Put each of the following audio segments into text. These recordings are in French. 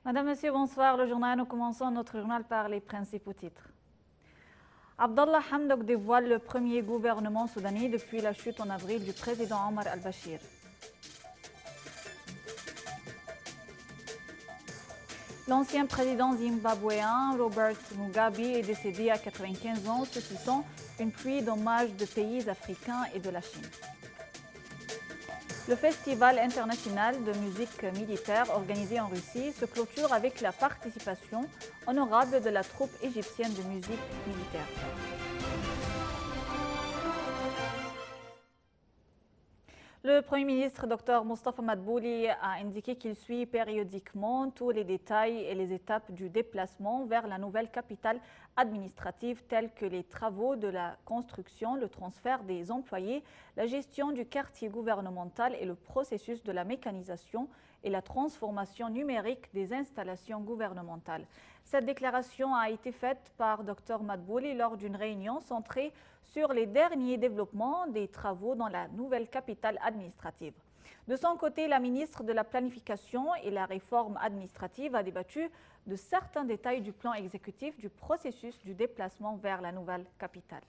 Madame, Monsieur, bonsoir. Le journal, nous commençons notre journal par les principaux titres. Abdallah Hamdok dévoile le premier gouvernement soudanais depuis la chute en avril du président Omar al-Bashir. L'ancien président zimbabwéen Robert Mugabe est décédé à 95 ans, suscitant une pluie d'hommages de pays africains et de la Chine. Le Festival international de musique militaire organisé en Russie se clôture avec la participation honorable de la troupe égyptienne de musique militaire. Le Premier ministre Dr Moustapha Madbouli a indiqué qu'il suit périodiquement tous les détails et les étapes du déplacement vers la nouvelle capitale administrative tels que les travaux de la construction, le transfert des employés, la gestion du quartier gouvernemental et le processus de la mécanisation et la transformation numérique des installations gouvernementales. Cette déclaration a été faite par Dr Madbouli lors d'une réunion centrée sur les derniers développements des travaux dans la nouvelle capitale administrative. De son côté, la ministre de la Planification et la Réforme administrative a débattu de certains détails du plan exécutif du processus du déplacement vers la nouvelle capitale.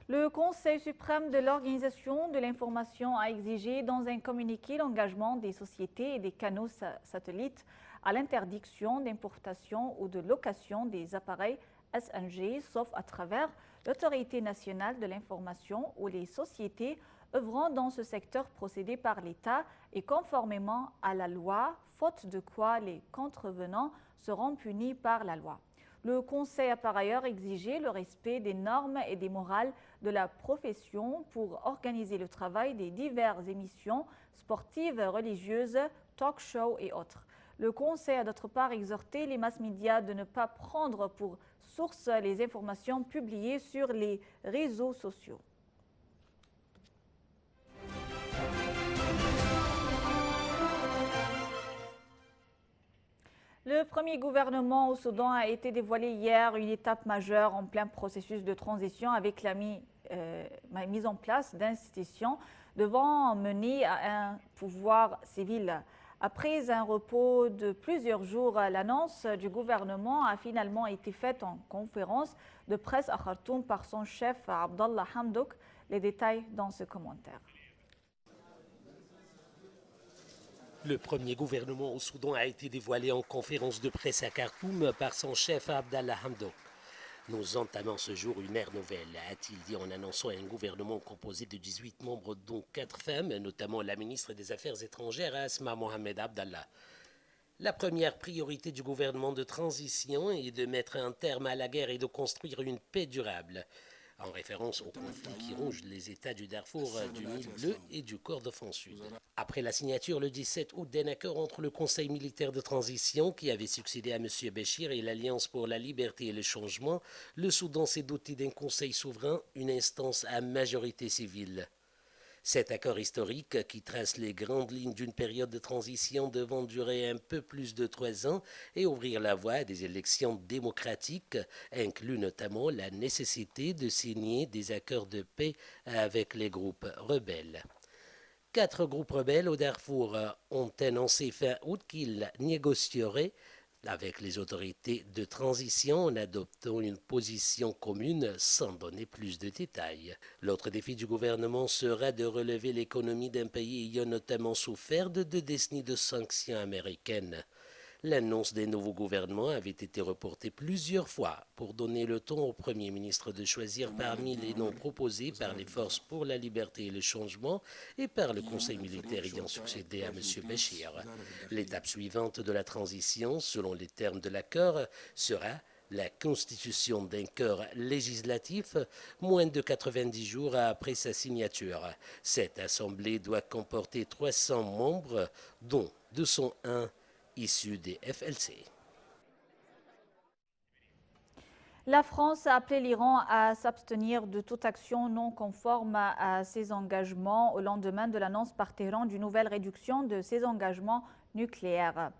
Le Conseil suprême de l'Organisation de l'information a exigé dans un communiqué l'engagement des sociétés et des canaux satellites à l'interdiction d'importation ou de location des appareils SNG, sauf à travers l'Autorité nationale de l'information ou les sociétés œuvrant dans ce secteur procédé par l'État et conformément à la loi, faute de quoi les contrevenants seront punis par la loi. Le Conseil a par ailleurs exigé le respect des normes et des morales de la profession pour organiser le travail des diverses émissions sportives, religieuses, talk-shows et autres. Le Conseil a d'autre part exhorté les mass-médias de ne pas prendre pour source les informations publiées sur les réseaux sociaux. Le premier gouvernement au Soudan a été dévoilé hier, une étape majeure en plein processus de transition avec la mise en place d'institutions devant mener à un pouvoir civil. Après un repos de plusieurs jours, l'annonce du gouvernement a finalement été faite en conférence de presse à Khartoum par son chef Abdallah Hamdok. Les détails dans ce commentaire. Le premier gouvernement au Soudan a été dévoilé en conférence de presse à Khartoum par son chef Abdallah Hamdok. Nous entamons ce jour une ère nouvelle, a-t-il dit en annonçant un gouvernement composé de 18 membres, dont 4 femmes, notamment la ministre des Affaires étrangères, Asma Mohamed Abdallah. La première priorité du gouvernement de transition est de mettre un terme à la guerre et de construire une paix durable, en référence au conflit qui ronge les États du Darfour, du Nil bleu et du Kordofan sud. Après la signature le 17 août d'un accord entre le Conseil militaire de transition qui avait succédé à M. Béchir et l'Alliance pour la liberté et le changement, le Soudan s'est doté d'un Conseil souverain, une instance à majorité civile. Cet accord historique, qui trace les grandes lignes d'une période de transition devant durer un peu plus de 3 ans et ouvrir la voie à des élections démocratiques, inclut notamment la nécessité de signer des accords de paix avec les groupes rebelles. 4 groupes rebelles au Darfour ont annoncé fin août qu'ils négocieraient avec les autorités de transition en adoptant une position commune sans donner plus de détails. L'autre défi du gouvernement sera de relever l'économie d'un pays ayant notamment souffert de 2 décennies de sanctions américaines. L'annonce des nouveaux gouvernements avait été reportée plusieurs fois pour donner le temps au Premier ministre de choisir parmi les noms proposés par les Forces pour la liberté et le changement et par le Conseil militaire ayant succédé à M. Béchir. L'étape suivante de la transition, selon les termes de l'accord, sera la constitution d'un corps législatif moins de 90 jours après sa signature. Cette assemblée doit comporter 300 membres, dont 201 issus des FLC. La France a appelé l'Iran à s'abstenir de toute action non conforme à ses engagements au lendemain de l'annonce par Téhéran d'une nouvelle réduction de ses engagements nucléaires.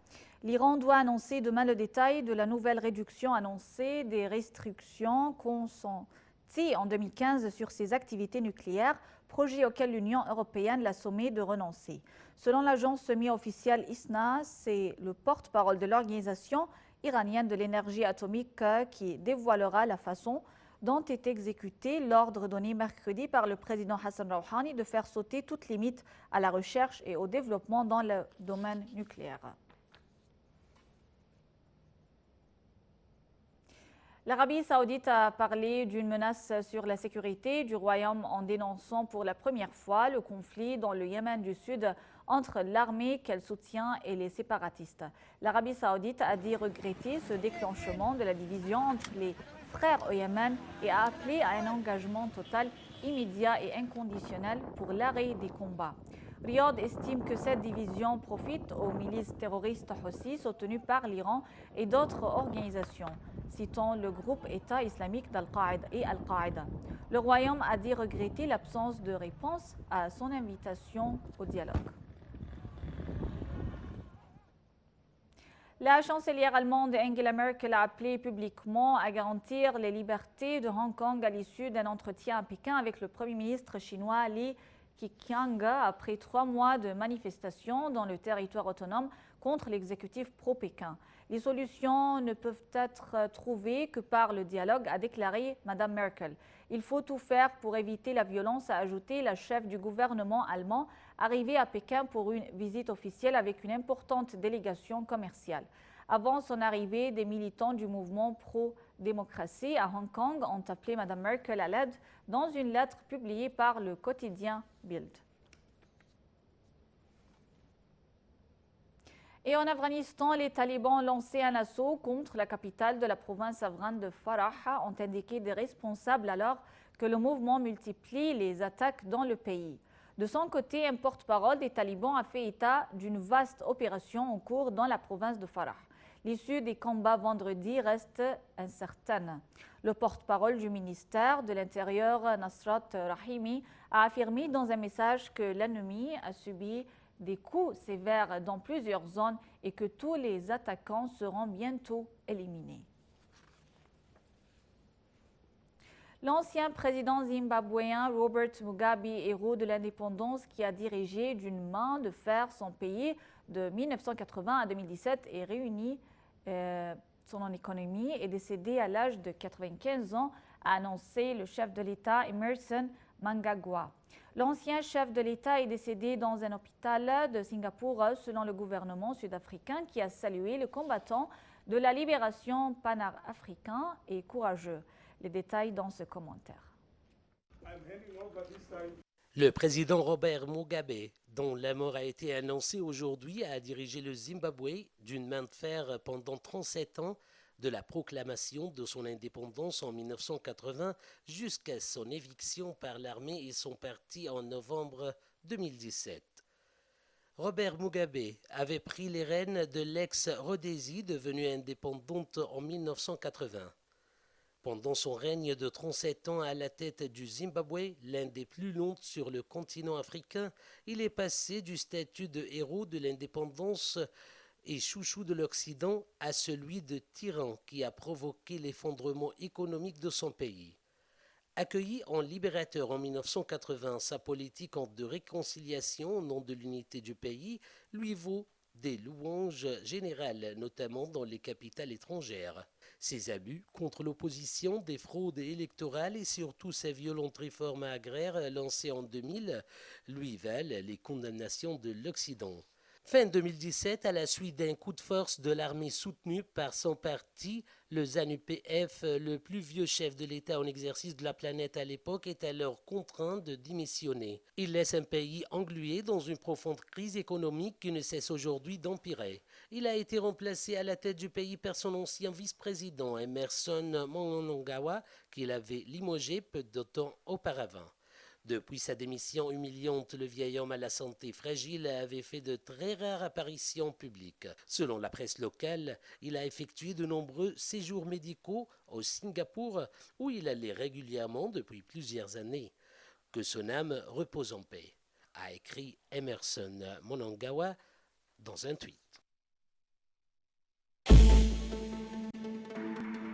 L'Iran doit annoncer demain le détail de la nouvelle réduction annoncée des restrictions consentées averti en 2015 sur ses activités nucléaires, projet auquel l'Union européenne l'a sommé de renoncer. Selon l'agence semi-officielle ISNA, c'est le porte-parole de l'Organisation iranienne de l'énergie atomique qui dévoilera la façon dont est exécuté l'ordre donné mercredi par le président Hassan Rouhani de faire sauter toute limite à la recherche et au développement dans le domaine nucléaire. L'Arabie saoudite a parlé d'une menace sur la sécurité du royaume en dénonçant pour la première fois le conflit dans le Yémen du Sud entre l'armée qu'elle soutient et les séparatistes. L'Arabie saoudite a dit regretter ce déclenchement de la division entre les frères au Yémen et a appelé à un engagement total, immédiat et inconditionnel pour l'arrêt des combats. Riyad estime que cette division profite aux milices terroristes Houthis soutenues par l'Iran et d'autres organisations, citant le groupe État islamique d'Al-Qaïda et Al-Qaïda. Le royaume a dit regretter l'absence de réponse à son invitation au dialogue. La chancelière allemande Angela Merkel a appelé publiquement à garantir les libertés de Hong Kong à l'issue d'un entretien à Pékin avec le Premier ministre chinois Li Keqiang après 3 mois de manifestations dans le territoire autonome contre l'exécutif pro-Pékin. Les solutions ne peuvent être trouvées que par le dialogue, a déclaré Mme Merkel. Il faut tout faire pour éviter la violence, a ajouté la chef du gouvernement allemand, arrivée à Pékin pour une visite officielle avec une importante délégation commerciale. Avant son arrivée, des militants du mouvement pro-démocratie à Hong Kong ont appelé Mme Merkel à l'aide dans une lettre publiée par le quotidien Bild. Et en Afghanistan, les talibans ont lancé un assaut contre la capitale de la province afghane de Farah, ont indiqué des responsables alors que le mouvement multiplie les attaques dans le pays. De son côté, un porte-parole des talibans a fait état d'une vaste opération en cours dans la province de Farah. L'issue des combats vendredi reste incertaine. Le porte-parole du ministère de l'Intérieur, Nasrat Rahimi, a affirmé dans un message que l'ennemi a subi des coups sévères dans plusieurs zones et que tous les attaquants seront bientôt éliminés. L'ancien président zimbabwéen Robert Mugabe, héros de l'indépendance qui a dirigé d'une main de fer son pays de 1980 à 2017 et réuni son économie, est décédé à l'âge de 95 ans, a annoncé le chef de l'État Emmerson Mnangagwa. L'ancien chef de l'État est décédé dans un hôpital de Singapour selon le gouvernement sud-africain qui a salué le combattant de la libération panafricain et courageux. Les détails dans ce commentaire. Le président Robert Mugabe, dont la mort a été annoncée aujourd'hui, a dirigé le Zimbabwe d'une main de fer pendant 37 ans, de la proclamation de son indépendance en 1980 jusqu'à son éviction par l'armée et son parti en novembre 2017. Robert Mugabe avait pris les rênes de l'ex-Rhodésie devenue indépendante en 1980. Pendant son règne de 37 ans à la tête du Zimbabwe, l'un des plus longs sur le continent africain, il est passé du statut de héros de l'indépendance et chouchou de l'Occident à celui de tyran qui a provoqué l'effondrement économique de son pays. Accueilli en libérateur en 1980, sa politique de réconciliation au nom de l'unité du pays lui vaut des louanges générales, notamment dans les capitales étrangères. Ses abus contre l'opposition, des fraudes électorales et surtout ses violentes réformes agraires lancées en 2000 lui valent les condamnations de l'Occident. Fin 2017, à la suite d'un coup de force de l'armée soutenue par son parti, le ZANU-PF, le plus vieux chef de l'État en exercice de la planète à l'époque, est alors contraint de démissionner. Il laisse un pays englué dans une profonde crise économique qui ne cesse aujourd'hui d'empirer. Il a été remplacé à la tête du pays par son ancien vice-président, Emmerson Mnangagwa, qu'il avait limogé peu de temps auparavant. Depuis sa démission humiliante, le vieil homme à la santé fragile avait fait de très rares apparitions publiques. Selon la presse locale, il a effectué de nombreux séjours médicaux au Singapour où il allait régulièrement depuis plusieurs années. Que son âme repose en paix, a écrit Emmerson Mnangagwa dans un tweet.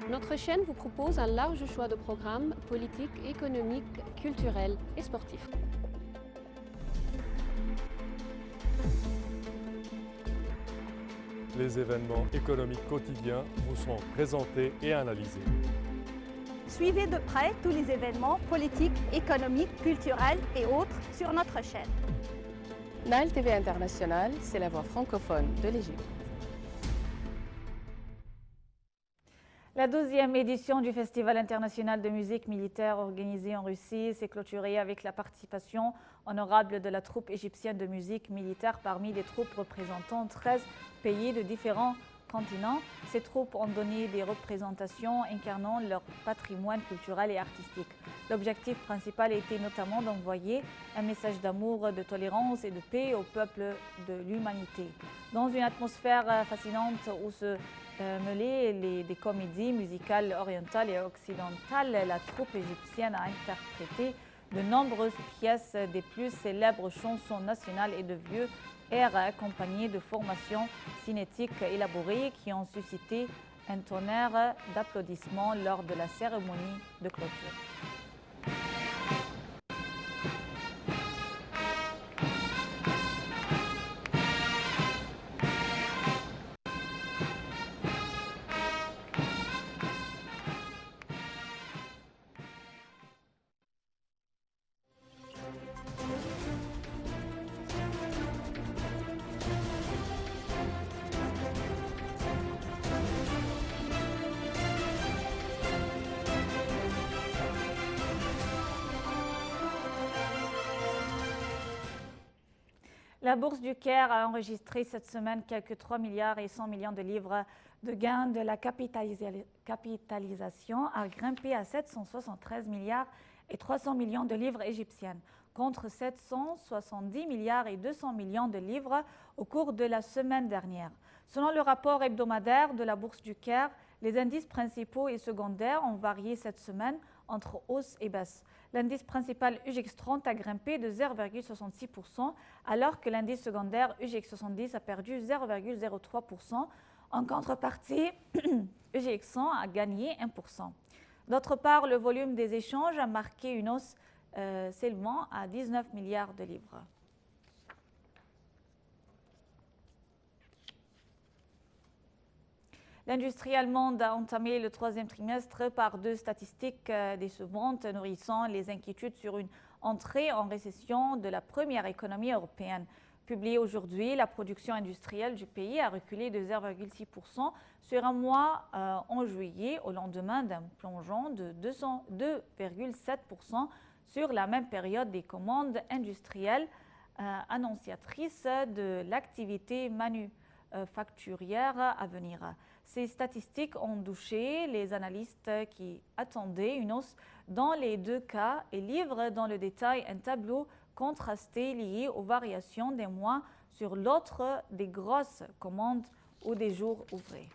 Notre chaîne vous propose un large choix de programmes politiques, économiques, culturels et sportifs. Les événements économiques quotidiens vous sont présentés et analysés. Suivez de près tous les événements politiques, économiques, culturels et autres sur notre chaîne. Nile TV International, c'est la voix francophone de l'Égypte. La 12e édition du Festival international de musique militaire organisé en Russie s'est clôturée avec la participation honorable de la troupe égyptienne de musique militaire parmi les troupes représentant 13 pays de différents continents. Ces troupes ont donné des représentations incarnant leur patrimoine culturel et artistique. L'objectif principal était notamment d'envoyer un message d'amour, de tolérance et de paix au peuple de l'humanité. Dans une atmosphère fascinante où se mêlaient des comédies musicales orientales et occidentales, la troupe égyptienne a interprété de nombreuses pièces des plus célèbres chansons nationales et de vieux airs accompagnés de formations cinétiques élaborées qui ont suscité un tonnerre d'applaudissements lors de la cérémonie de clôture. La Bourse du Caire a enregistré cette semaine quelques 3 milliards et 100 millions de livres de gains de la capitalisation a grimpé à 773 milliards et 300 millions de livres égyptiennes, contre 770 milliards et 200 millions de livres au cours de la semaine dernière. Selon le rapport hebdomadaire de la Bourse du Caire, les indices principaux et secondaires ont varié cette semaine entre hausse et baisse. L'indice principal UGX30 a grimpé de 0,66%, alors que l'indice secondaire UGX70 a perdu 0,03%. En contrepartie, UGX100 a gagné 1%. D'autre part, le volume des échanges a marqué une hausse s'élevant à 19 milliards de livres. L'industrie allemande a entamé le troisième trimestre par deux statistiques décevantes, nourrissant les inquiétudes sur une entrée en récession de la première économie européenne. Publiée aujourd'hui, la production industrielle du pays a reculé de 0,6% sur un mois en juillet, au lendemain d'un plongeon de 2,7% sur la même période des commandes industrielles annonciatrices de l'activité manufacturière à venir. Ces statistiques ont douché les analystes qui attendaient une hausse dans les deux cas et livrent dans le détail un tableau contrasté lié aux variations des mois sur l'autre des grosses commandes ou des jours ouvrés.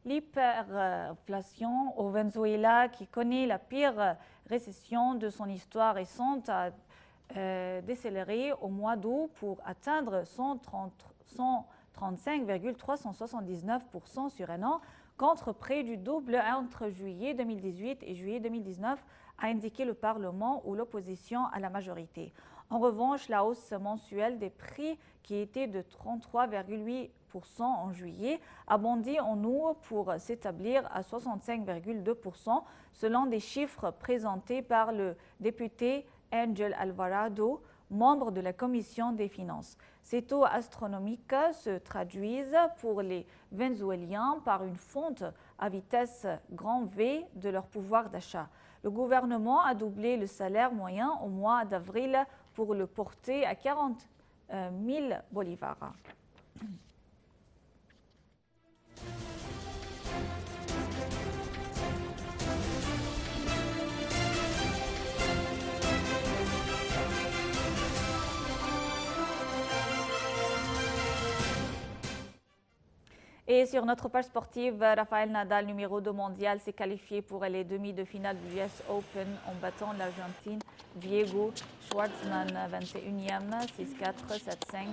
L'hyperinflation au Venezuela, qui connaît la pire récession de son histoire récente, a décéléré au mois d'août pour atteindre 135,379% sur un an, contre près du double entre juillet 2018 et juillet 2019, a indiqué le Parlement ou l'opposition à la majorité. En revanche, la hausse mensuelle des prix, qui était de 33,8% en juillet, a bondi en août pour s'établir à 65,2%, selon des chiffres présentés par le député Angel Alvarado, membre de la Commission des finances. Ces taux astronomiques se traduisent pour les Vénézuéliens par une fonte à vitesse grand V de leur pouvoir d'achat. Le gouvernement a doublé le salaire moyen au mois d'avril pour le porter à 40 000 bolivars. Et sur notre page sportive, Rafael Nadal, numéro 2 mondial, s'est qualifié pour les demi de finale du US Open en battant l'Argentine Diego Schwartzman, 21e, 6-4, 7-5,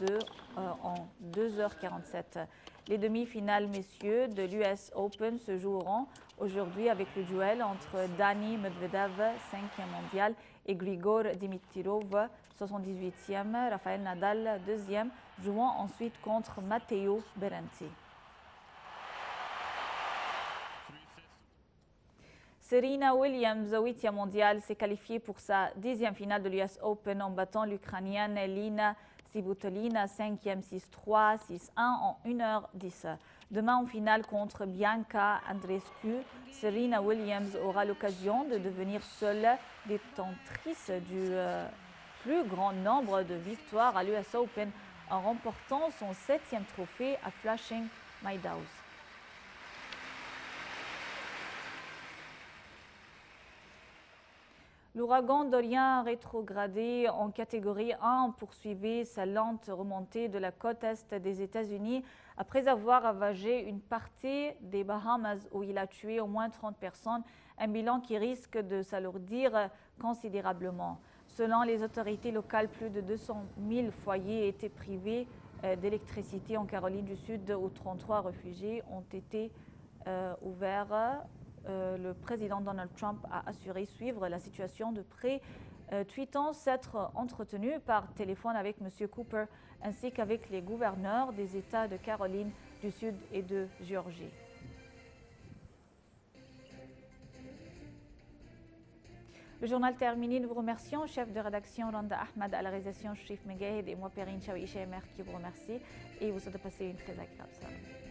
6-2 en 2h47. Les demi-finales messieurs de l'US Open se joueront aujourd'hui avec le duel entre Dani Medvedev, 5e mondial, et Grigor Dimitrov, 78e, Rafael Nadal, 2e, jouant ensuite contre Matteo Berrettini. Serena Williams, 8e mondiale, s'est qualifiée pour sa 10e finale de l'US Open en battant l'Ukrainienne Elina Svitolina, 5e, 6-3, 6-1 en 1h10. Demain en finale contre Bianca Andreescu, Serena Williams aura l'occasion de devenir seule détentrice du plus grand nombre de victoires à l'US Open en remportant son 7e trophée à Flushing Meadows. L'ouragan Dorian, rétrogradé en catégorie 1, poursuivait sa lente remontée de la côte est des États-Unis après avoir ravagé une partie des Bahamas où il a tué au moins 30 personnes, un bilan qui risque de s'alourdir considérablement. Selon les autorités locales, plus de 200 000 foyers étaient privés d'électricité en Caroline du Sud où 33 réfugiés ont été ouverts. Le président Donald Trump a assuré suivre la situation de près, tweetant s'être entretenu par téléphone avec M. Cooper ainsi qu'avec les gouverneurs des États de Caroline du Sud et de Géorgie. Le journal terminé, nous vous remercions. Chef de rédaction Randa Ahmed, à la réalisation Shrif Megahed et moi Perrine Chawi Chemer qui vous remercie et vous souhaite de passer une très agréable soirée.